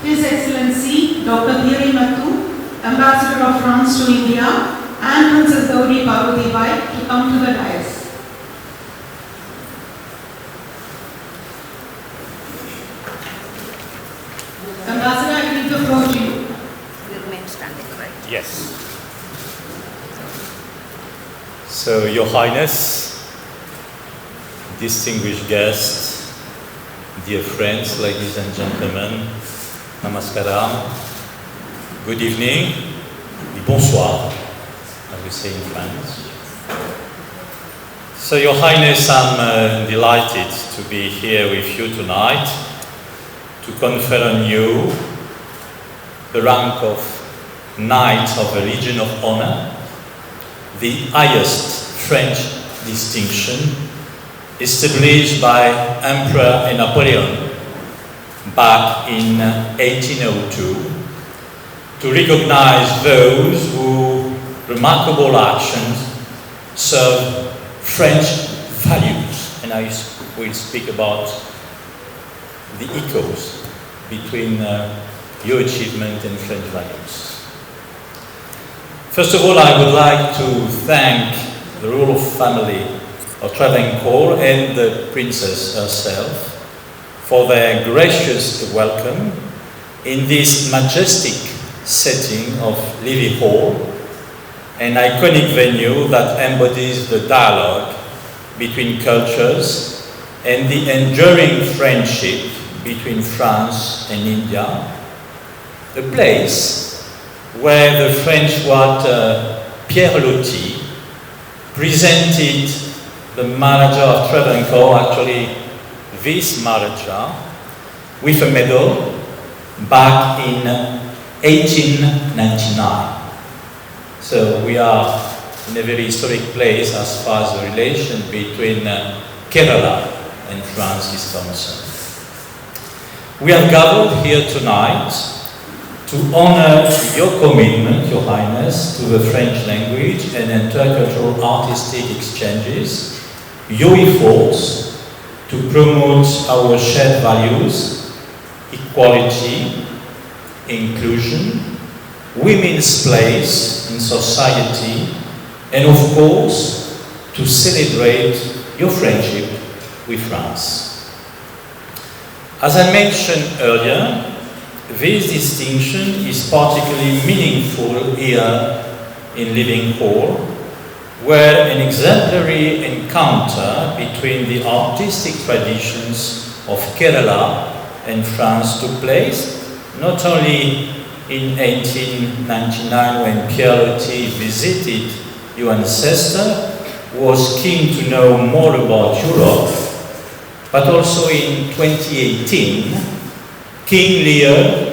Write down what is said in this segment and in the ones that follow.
His Excellency Dr. Thierry Matou, Ambassador of France to India, and Princess Gauri Parvati Bai to come to the dais. Ambassador, I give the floor to you. You remain standing, right? Yes. So, Your Highness, distinguished guests, dear friends, ladies and gentlemen, namaskaram, good evening, bonsoir, I will say in French. So, Your Highness, I'm delighted to be here with you tonight to confer on you the rank of Knight of the Legion of Honor, the highest French distinction established by Emperor Napoleon back in 1802 to recognize those whose remarkable actions serve French values. And I will speak about the echoes between your achievement and French values. First of all, I would like to thank the royal family of Travancore and the princess herself for their gracious welcome in this majestic setting of Levy Hall, an iconic venue that embodies the dialogue between cultures and the enduring friendship between France and India, a place where the French writer Pierre Loti presented the Maharaja of Travancore, actually this Maharaja, with a medal back in 1899. So we are in a very historic place as far as the relation between Kerala and France is concerned. We have gathered here tonight to honor your commitment, Your Highness, to the French language and intercultural artistic exchanges, your efforts to promote our shared values, equality, inclusion, women's place in society, and of course, to celebrate your friendship with France. As I mentioned earlier, this distinction is particularly meaningful here in Living Hall, where an exemplary encounter between the artistic traditions of Kerala and France took place, not only in 1899 when Pierre Loti visited your ancestor, was keen to know more about Europe, but also in 2018, King Lear,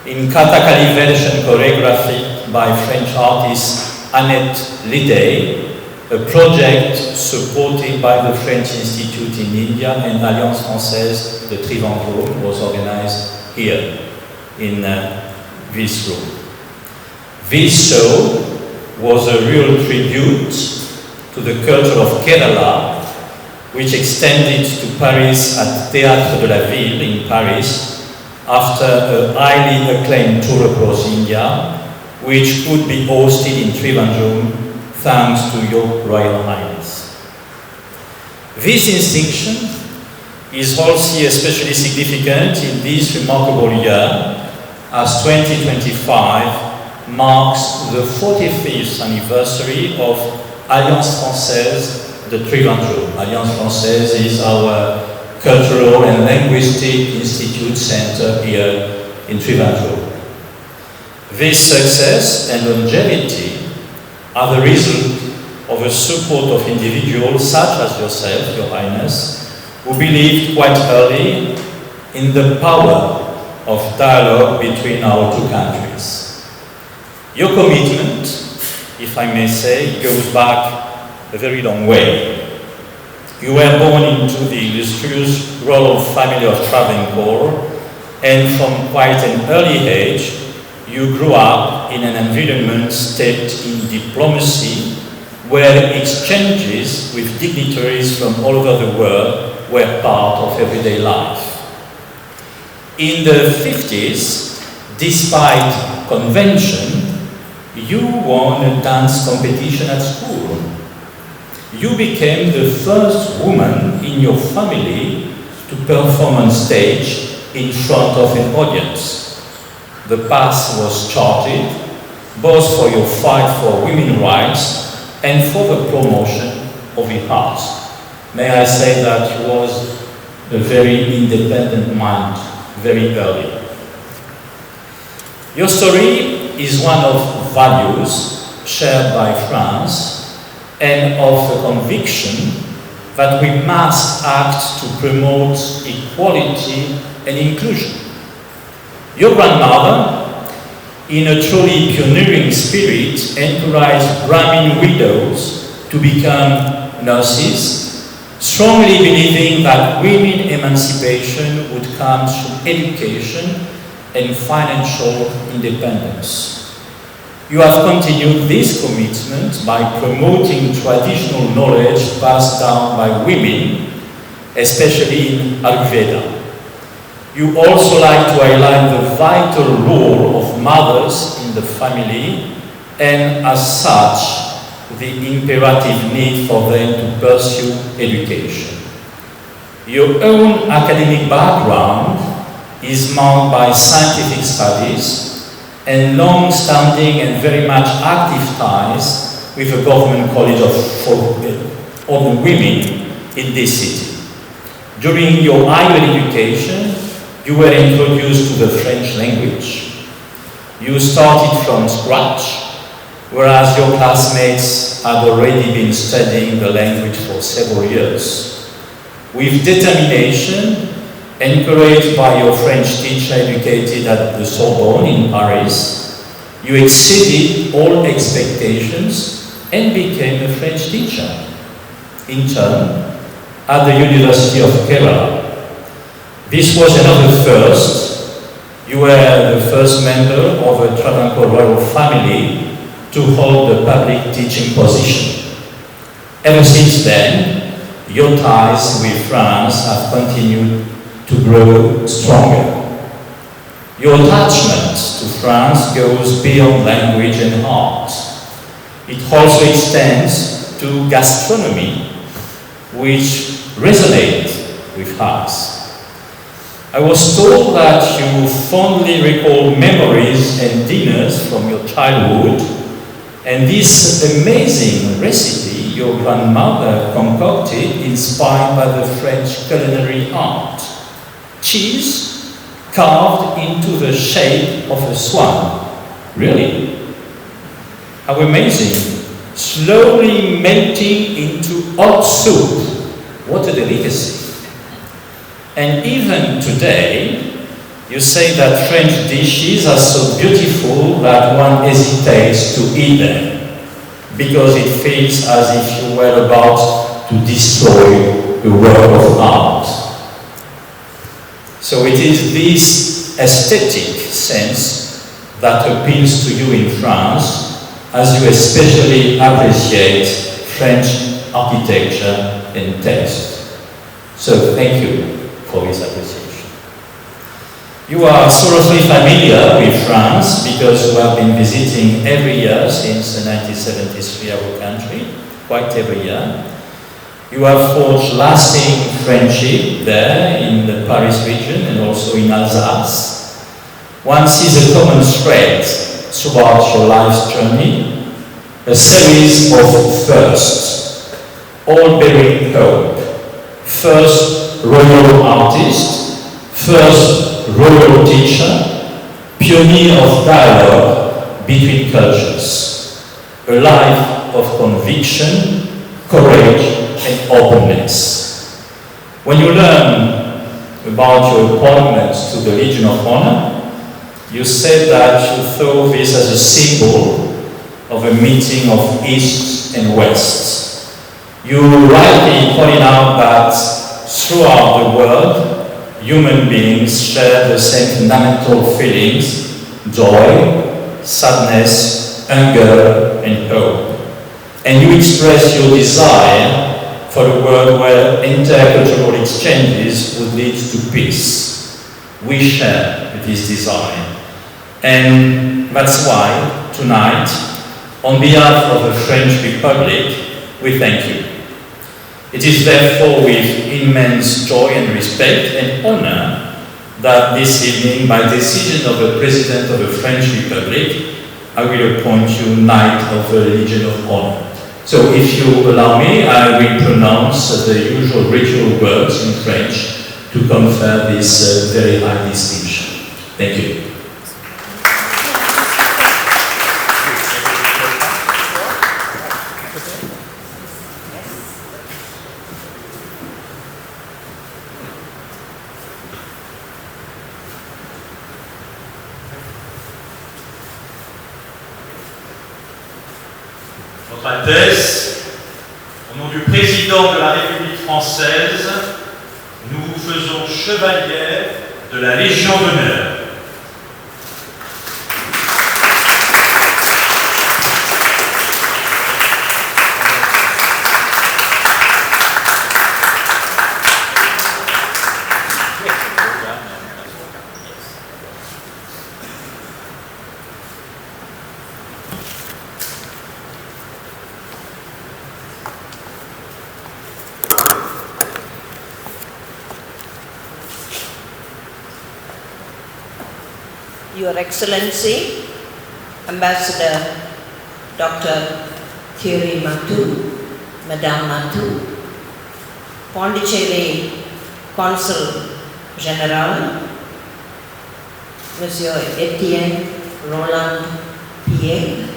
in Kathakali version choreography by French artist Annette Lidey, a project supported by the French Institute in India and Alliance Française de Trivandrum, was organized here in this room. This show was a real tribute to the culture of Kerala, which extended to Paris at Théâtre de la Ville in Paris after a highly acclaimed tour across India, which could be hosted in Trivandrum thanks to your Royal Highness. This distinction is also especially significant in this remarkable year, as 2025 marks the 45th anniversary of Alliance Française de Trivandrum. Alliance Française is our cultural and linguistic institute center here in Trivandrum. This success and longevity are the result of the support of individuals such as yourself, Your Highness, who believed quite early in the power of dialogue between our two countries. Your commitment, if I may say, goes back a very long way. You were born into the illustrious royal family of Travancore, and from quite an early age, you grew up in an environment steeped in diplomacy, where exchanges with dignitaries from all over the world were part of everyday life. In the 50s, despite convention, you won a dance competition at school. You became the first woman in your family to perform on stage in front of an audience. The path was charted, both for your fight for women's rights and for the promotion of the arts. May I say that you was a very independent mind very early. Your story is one of values shared by France and of a conviction that we must act to promote equality and inclusion. Your grandmother, in a truly pioneering spirit, encouraged Brahmin widows to become nurses, strongly believing that women emancipation would come through education and financial independence. You have continued this commitment by promoting traditional knowledge passed down by women, especially in Ayurveda. You also like to highlight the vital role of mothers in the family and, as such, the imperative need for them to pursue education. Your own academic background is marked by scientific studies and long-standing and very much active ties with the Government College of the Women in this city. During your higher education, you were introduced to the French language. You started from scratch, whereas your classmates had already been studying the language for several years. With determination, encouraged by your French teacher educated at the Sorbonne in Paris, you exceeded all expectations and became a French teacher. In turn, at the University of Kerala. This was another first. You were the first member of a Travancore royal family to hold the public teaching position. Ever since then, your ties with France have continued to grow stronger. Your attachment to France goes beyond language and art. It also extends to gastronomy, which resonates with us. I was told that you fondly recall memories and dinners from your childhood, and this amazing recipe your grandmother concocted inspired by the French culinary art. Cheese carved into the shape of a swan. Really? How amazing. Slowly melting into hot soup. What a delicacy. And even today, you say that French dishes are so beautiful that one hesitates to eat them because it feels as if you were about to destroy the work of art. So it is this aesthetic sense that appeals to you in France, as you especially appreciate French architecture and taste. So thank you for this appreciation. You are thoroughly familiar with France because you have been visiting every year since 1973 our country, quite every year. You have forged lasting friendship there in the Paris region and also in Alsace. One sees a common thread throughout your life's journey, a series of firsts, all bearing hope. First, royal artist, first, royal teacher, pioneer of dialogue between cultures, a life of conviction, courage, and openness. When you learn about your appointment to the Legion of Honor, you said that you thought this as a symbol of a meeting of East and West. You rightly pointed out that throughout the world, human beings share the same fundamental feelings: joy, sadness, anger, and hope. And you express your desire for a world where intercultural exchanges would lead to peace. we share this desire. And that's why tonight, on behalf of the French Republic, we thank you. It is therefore with immense joy and respect and honor that this evening, by decision of the President of the French Republic, I will appoint you Knight of the Legion of Honor. So if you allow me, I will pronounce the usual ritual words in French to confer this very high distinction. Thank you. Votre Altesse, au nom du Président de la République française, nous vous faisons chevalier de la Légion d'honneur. Your Excellency, Ambassador Dr. Thierry Matou, Madame Matou, Pondicherry Consul General, Monsieur Etienne Roland Pierre,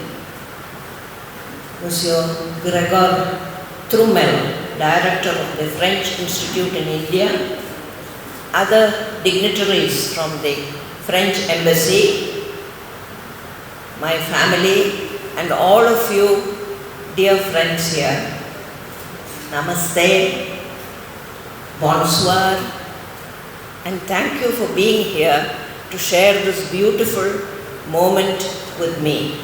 Monsieur Gregor Trumel, Director of the French Institute in India, other dignitaries from the French Embassy, my family, and all of you, dear friends here. Namaste, bonsoir, and thank you for being here to share this beautiful moment with me.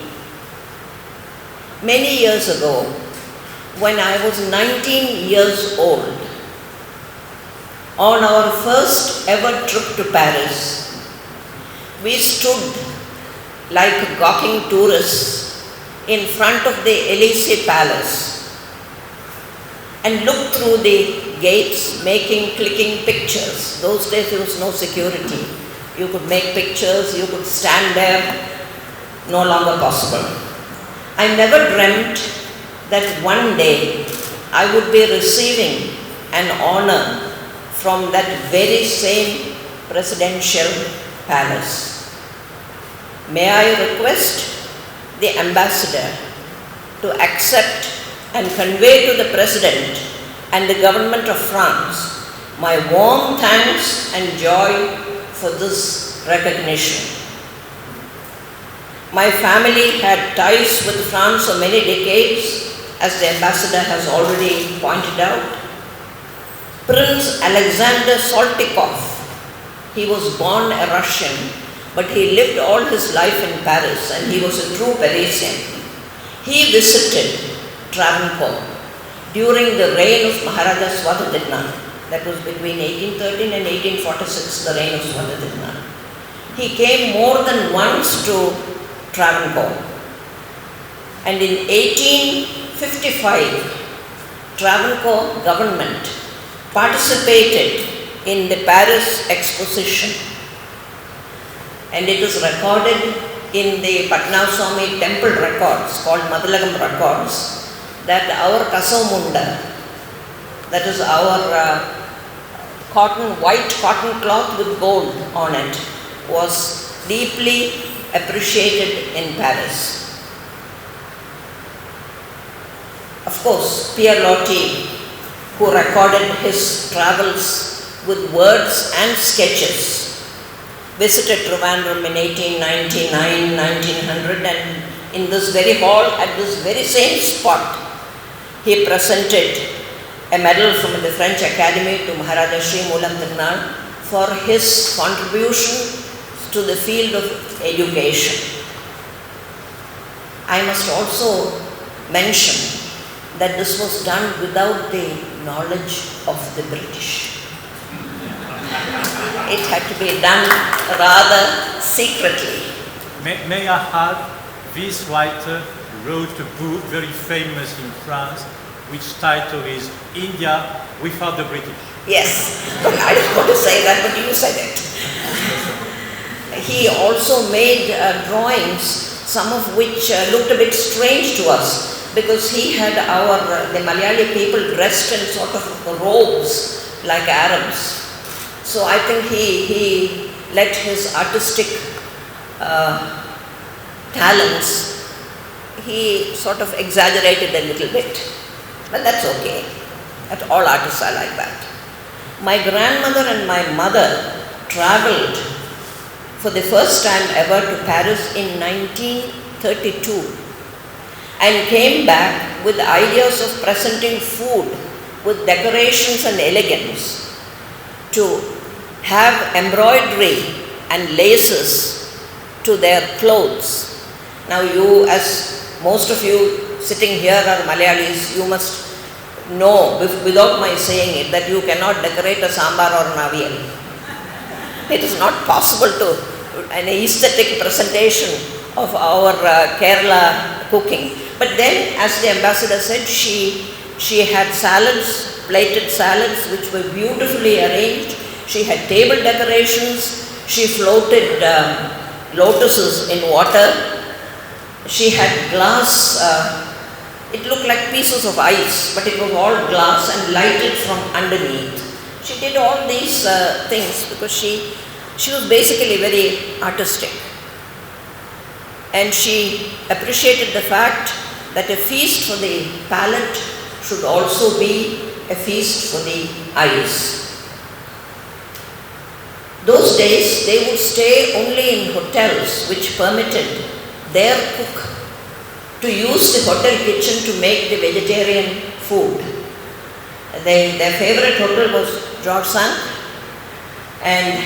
Many years ago, when I was 19 years old, on our first ever trip to Paris, we stood like gawking tourists in front of the Elysee Palace and looked through the gates making clicking pictures. Those days there was no security. You could make pictures, you could stand there, no longer possible. I never dreamt that one day I would be receiving an honor from that very same presidential palace. May I request the ambassador to accept and convey to the President and the government of France my warm thanks and joy for this recognition. My family had ties with France for many decades, as the ambassador has already pointed out. Prince Alexander Saltykov, he was born a Russian, but he lived all his life in Paris and he was a true Parisian. He visited Travancore during the reign of Maharaja Swadhyadhana. That was between 1813 and 1846, the reign of Swadhyadhana. He came more than once to Travancore. And in 1855, Travancore government participated in the Paris Exposition. And it is recorded in the Patnaswamy temple records, called Madhulagam records, that our Kasomunda, that is our white cotton cloth with gold on it, was deeply appreciated in Paris. Of course, Pierre Loti, who recorded his travels with words and sketches, visited Trivandrum in 1899, 1900, and in this very hall, at this very same spot, he presented a medal from the French Academy to Maharaja Sri Pooyam Thirunal for his contribution to the field of education. I must also mention that this was done without the knowledge of the British. it had to be done rather secretly. May I add, this writer wrote a book very famous in France, which title is India Without the British. Yes, I didn't want to say that, but you said it. He also made drawings, some of which looked a bit strange to us, because he had the Malayali people dressed in sort of robes like Arabs. So I think he let his artistic talents, he sort of exaggerated a little bit. But that's okay. That all artists are like that. My grandmother and my mother traveled for the first time ever to Paris in 1932 and came back with ideas of presenting food with decorations and elegance, to have embroidery and laces to their clothes. Now you, as most of you sitting here are Malayalis, you must know, without my saying it, that you cannot decorate a sambar or an avial. It is not possible to, an aesthetic presentation of our Kerala cooking. But then, as the ambassador said, she had salads, plated salads, which were beautifully arranged. She had table decorations. She floated lotuses in water. She had glass, it looked like pieces of ice, but it was all glass and lighted from underneath. She did all these things because she was basically very artistic. And she appreciated the fact that a feast for the palate should also be a feast for the eyes. Those days they would stay only in hotels which permitted their cook to use the hotel kitchen to make the vegetarian food. Their favorite hotel was George Sand, and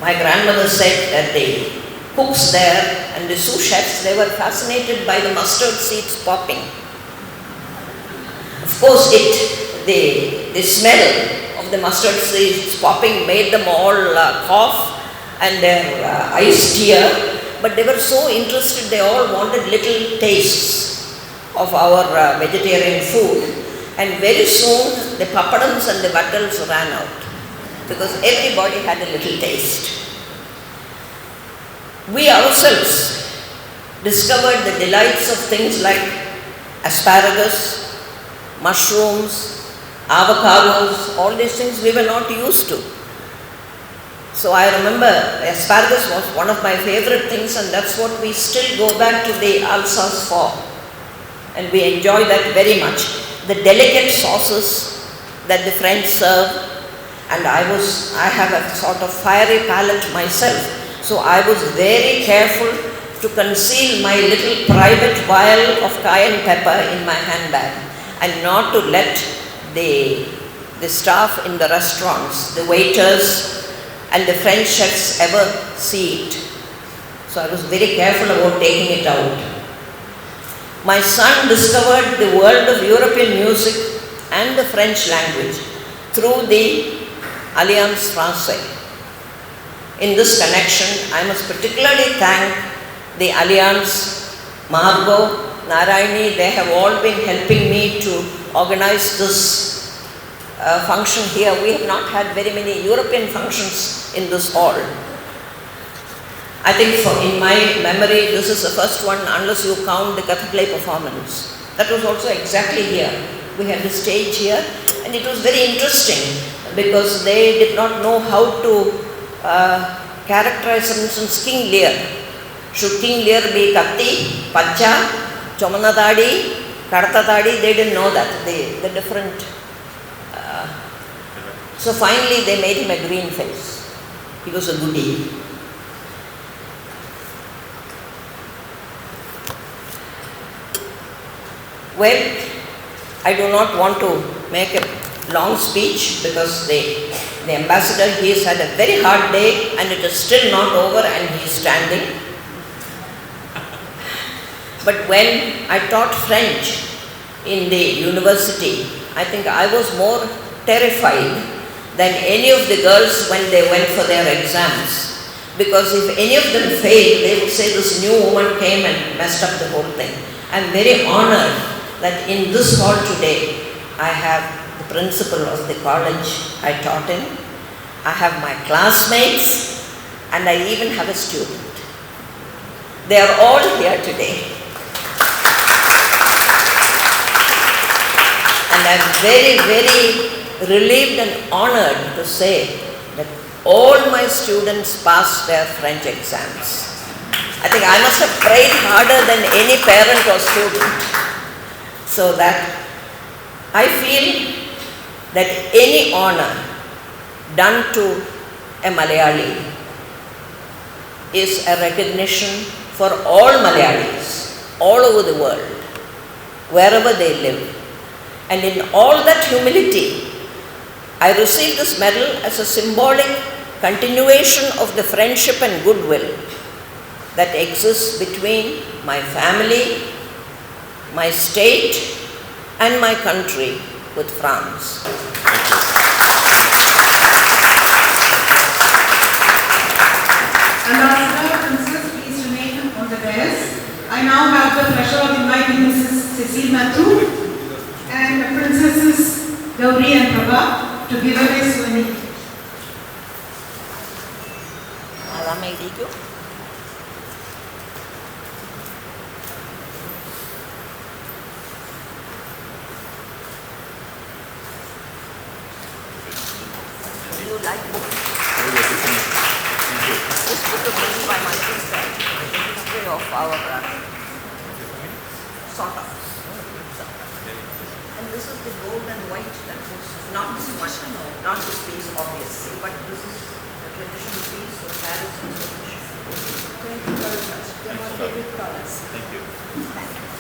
my grandmother said that the cooks there and the sous chefs, they were fascinated by the mustard seeds popping. Of course, the smell of the mustard seeds popping made them all cough and their eyes tear, but they were so interested, they all wanted little tastes of our vegetarian food, and very soon the papadams and the vattals ran out because everybody had a little taste. We ourselves discovered the delights of things like asparagus, mushrooms, avocados, all these things we were not used to. So I remember asparagus was one of my favorite things, and that's what we still go back to the Alsace for. And we enjoy that very much. The delicate sauces that the French serve, and I have a sort of fiery palate myself. So I was very careful to conceal my little private vial of cayenne pepper in my handbag and not to let the staff in the restaurants, the waiters and the French chefs ever see it. So I was very careful about taking it out. My son discovered the world of European music and the French language through the Alliance Française. In this connection, I must particularly thank the Alliance, Margot, Narayani. They have all been helping me to organize this function here. We have not had very many European functions in this hall. I think in my memory, this is the first one, unless you count the Kathakali performance. That was also exactly here. We had the stage here, and it was very interesting because they did not know how to characterize, for instance, King Lear. Should King Lear be Katti, Pacha, Chomanadadi, Kartatadi? They didn't know that, the different. So finally they made him a green face. He was a goodie. Well, I do not want to make a long speech because the ambassador, he has had a very hard day and it is still not over and he is standing. But when I taught French in the university, I think I was more terrified than any of the girls when they went for their exams. Because if any of them failed, they would say this new woman came and messed up the whole thing. I'm very honored that in this hall today, I have the principal of the college I taught in, I have my classmates, and I even have a student. They are all here today. And I'm very, very relieved and honored to say that all my students passed their French exams. I think I must have prayed harder than any parent or student. So that I feel that any honor done to a Malayali is a recognition for all Malayalis, all over the world, wherever they live. And in all that humility, I received this medal as a symbolic continuation of the friendship and goodwill that exists between my family, my state, and my country with France. Ambassador, Princess, please remain on the dais. I now have the pleasure of inviting Mrs. Cecile Matthew and Princesses Gauri and Prabha to give away souvenir. You like books? This book is written by my sister, the history of our sort of. And this is the gold and white temples. Not this one, not this piece obviously, but this is the traditional piece of Paris and Turkish. Thank you very much. They're my favorite colors. Thank you. Thank you.